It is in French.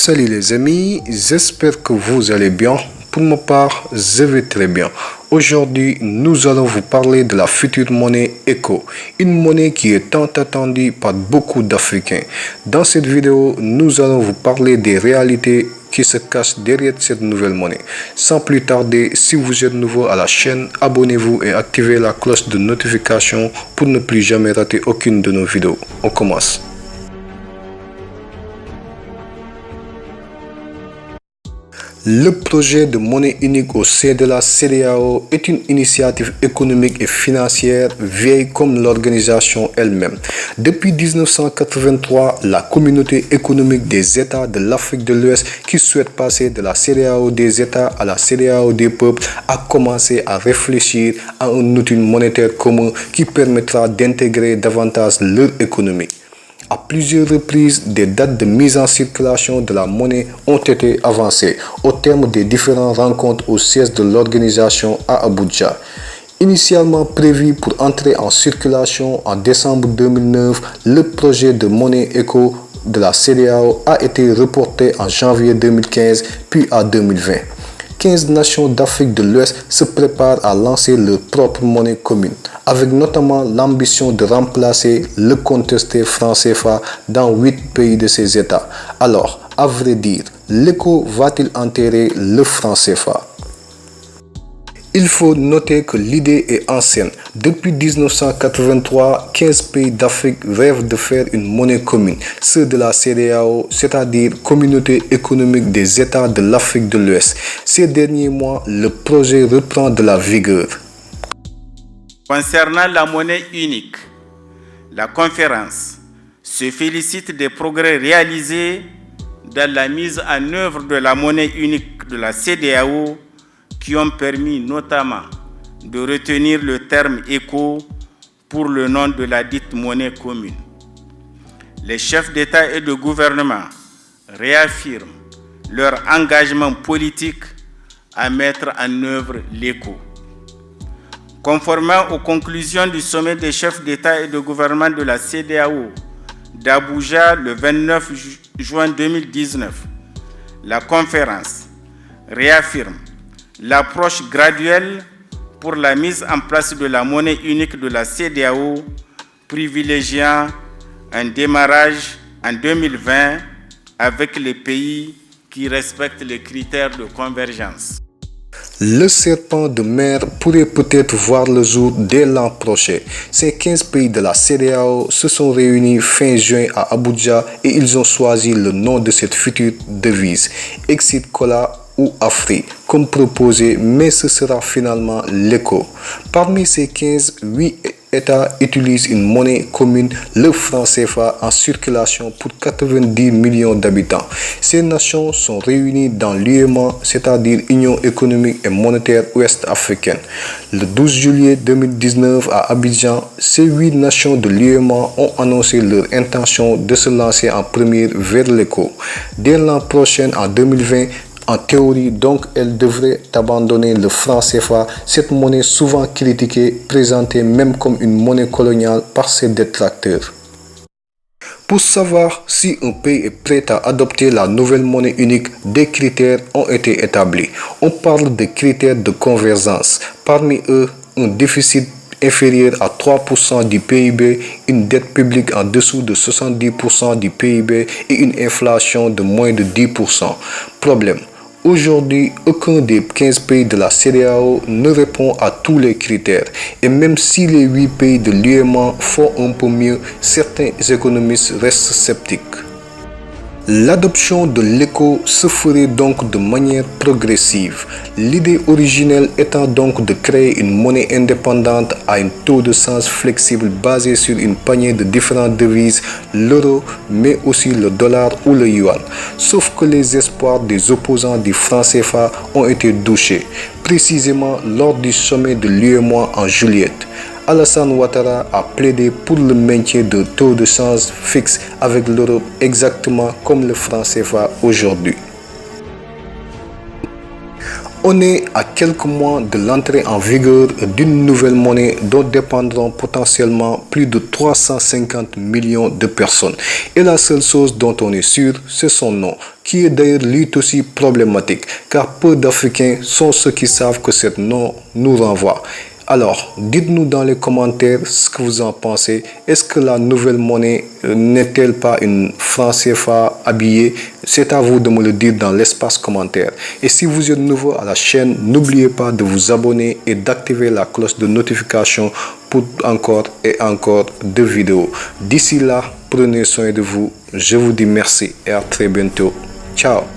Salut les amis, j'espère que vous allez bien. Pour ma part, je vais très bien. Aujourd'hui, nous allons vous parler de la future monnaie ECO, une monnaie qui est tant attendue par beaucoup d'Africains. Dans cette vidéo, nous allons vous parler des réalités qui se cachent derrière cette nouvelle monnaie. Sans plus tarder, si vous êtes nouveau à la chaîne, abonnez-vous et activez la cloche de notification pour ne plus jamais rater aucune de nos vidéos. On commence. Le projet de monnaie unique au sein de la CEDEAO est une initiative économique et financière vieille comme l'organisation elle-même. Depuis 1983, la communauté économique des États de l'Afrique de l'Ouest qui souhaite passer de la CEDEAO des États à la CEDEAO des peuples a commencé à réfléchir à un outil monétaire commun qui permettra d'intégrer davantage leur économie. À plusieurs reprises, des dates de mise en circulation de la monnaie ont été avancées au terme des différentes rencontres au siège de l'organisation à Abuja. Initialement prévu pour entrer en circulation en décembre 2009, le projet de monnaie ECO de la CEDEAO a été reporté en janvier 2015 puis à 2020. 15 nations d'Afrique de l'Ouest se préparent à lancer leur propre monnaie commune, avec notamment l'ambition de remplacer le contesté franc CFA dans 8 pays de ces États. Alors, à vrai dire, l'ECO va-t-il enterrer le franc CFA? Il faut noter que l'idée est ancienne. Depuis 1983, 15 pays d'Afrique rêvent de faire une monnaie commune, ceux de la CEDEAO, c'est-à-dire Communauté économique des États de l'Afrique de l'Ouest. Ces derniers mois, le projet reprend de la vigueur. Concernant la monnaie unique, la conférence se félicite des progrès réalisés dans la mise en œuvre de la monnaie unique de la CEDEAO qui ont permis notamment de retenir le terme ECO pour le nom de la dite monnaie commune. Les chefs d'État et de gouvernement réaffirment leur engagement politique à mettre en œuvre l'ECO. Conformément aux conclusions du sommet des chefs d'État et de gouvernement de la CEDEAO d'Abuja le 29 juin 2019, la conférence réaffirme l'approche graduelle pour la mise en place de la monnaie unique de la CEDEAO, privilégiant un démarrage en 2020 avec les pays qui respectent les critères de convergence. Le serpent de mer pourrait peut-être voir le jour dès l'an prochain. Ces 15 pays de la CEDEAO se sont réunis fin juin à Abuja et ils ont choisi le nom de cette future devise, Exit Cola ou Afri, comme proposé, mais ce sera finalement l'ECO. Parmi ces 15, 8 États utilisent une monnaie commune, le franc CFA, en circulation pour 90 millions d'habitants. Ces nations sont réunies dans l'UEMOA, c'est-à-dire Union économique et monétaire ouest-africaine. Le 12 juillet 2019 à Abidjan, ces 8 nations de l'UEMOA ont annoncé leur intention de se lancer en première vers l'ECO. Dès l'an prochain, en 2020, en théorie, donc, elle devrait abandonner le franc CFA, cette monnaie souvent critiquée, présentée même comme une monnaie coloniale par ses détracteurs. Pour savoir si un pays est prêt à adopter la nouvelle monnaie unique, des critères ont été établis. On parle de critères de convergence. Parmi eux, un déficit inférieur à 3% du PIB, une dette publique en dessous de 70% du PIB et une inflation de moins de 10%. Problème. Aujourd'hui, aucun des 15 pays de la CEDEAO ne répond à tous les critères. Et même si les 8 pays de l'UEMOA font un peu mieux, certains économistes restent sceptiques. L'adoption de l'ECO se ferait donc de manière progressive. L'idée originelle étant donc de créer une monnaie indépendante à un taux de change flexible basé sur une poignée de différentes devises, l'euro, mais aussi le dollar ou le yuan. Sauf que les espoirs des opposants du franc CFA ont été douchés, précisément lors du sommet de l'UEMOA en juillet. Alassane Ouattara a plaidé pour le maintien de taux de change fixe avec l'euro exactement comme le franc CFA aujourd'hui. On est à quelques mois de l'entrée en vigueur d'une nouvelle monnaie dont dépendront potentiellement plus de 350 millions de personnes. Et la seule chose dont on est sûr, c'est son nom, qui est d'ailleurs lui aussi problématique, car peu d'Africains sont ceux qui savent que ce nom nous renvoie. Alors, dites-nous dans les commentaires ce que vous en pensez. Est-ce que la nouvelle monnaie n'est-elle pas une franc CFA habillée? C'est à vous de me le dire dans l'espace commentaire. Et si vous êtes nouveau à la chaîne, n'oubliez pas de vous abonner et d'activer la cloche de notification pour encore et encore de vidéos. D'ici là, prenez soin de vous. Je vous dis merci et à très bientôt. Ciao.